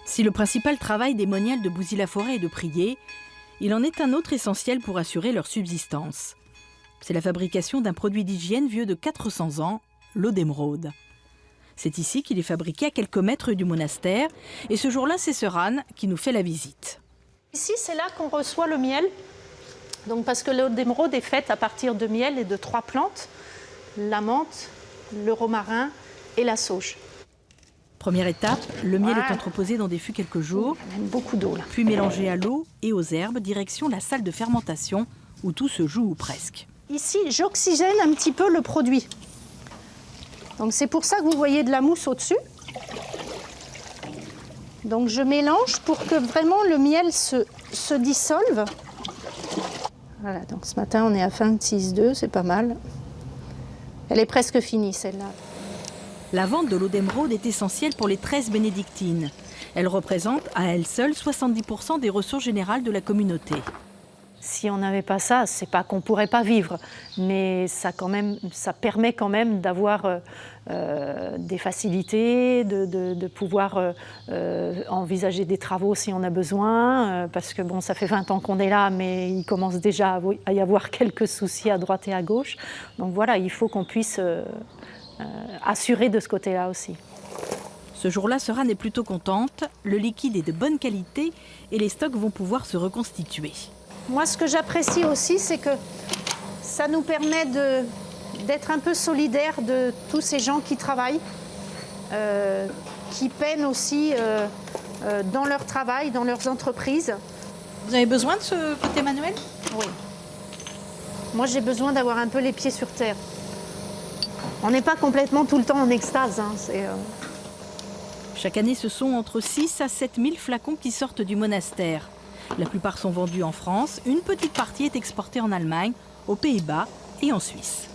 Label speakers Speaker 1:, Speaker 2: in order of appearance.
Speaker 1: Si le principal travail des moniales de Bouzy-la-Forêt est de prier, il en est un autre essentiel pour assurer leur subsistance. C'est la fabrication d'un produit d'hygiène vieux de 400 ans, l'eau d'émeraude. C'est ici qu'il est fabriqué à quelques mètres du monastère, et ce jour-là, c'est sœur Anne qui nous fait la visite.
Speaker 2: Ici, c'est là qu'on reçoit le miel, donc parce que l'eau d'émeraude est faite à partir de miel et de 3 plantes, la menthe, le romarin et la sauge.
Speaker 1: Première étape, le miel est entreposé dans des fûts quelques jours,
Speaker 2: Beaucoup d'eau là.
Speaker 1: puis mélangé à l'eau et aux herbes, direction la salle de fermentation où tout se joue ou presque.
Speaker 2: Ici, j'oxygène un petit peu le produit. Donc c'est pour ça que vous voyez de la mousse au-dessus. Donc je mélange pour que vraiment le miel se dissolve. Voilà, donc ce matin on est à 26,2, c'est pas mal. Elle est presque finie celle-là.
Speaker 1: La vente de l'eau d'émeraude est essentielle pour les 13 bénédictines. Elle représente à elle seule 70% des ressources générales de la communauté.
Speaker 2: Si on n'avait pas ça, c'est pas qu'on ne pourrait pas vivre, mais ça permet quand même d'avoir des facilités, de pouvoir envisager des travaux si on a besoin, parce que bon, ça fait 20 ans qu'on est là, mais il commence déjà à y avoir quelques soucis à droite et à gauche. Donc voilà, il faut qu'on puisse assurer de ce côté-là aussi.
Speaker 1: Ce jour-là, sœur Anne est plutôt contente, le liquide est de bonne qualité et les stocks vont pouvoir se reconstituer.
Speaker 2: Moi, ce que j'apprécie aussi, c'est que ça nous permet d'être un peu solidaires de tous ces gens qui travaillent, qui peinent aussi dans leur travail, dans leurs entreprises.
Speaker 3: Vous avez besoin de ce côté manuel?
Speaker 2: Oui. Moi, j'ai besoin d'avoir un peu les pieds sur terre. On n'est pas complètement tout le temps en extase. Hein,
Speaker 1: Chaque année, ce sont entre 6 à 7 000 flacons qui sortent du monastère. La plupart sont vendus en France, une petite partie est exportée en Allemagne, aux Pays-Bas et en Suisse.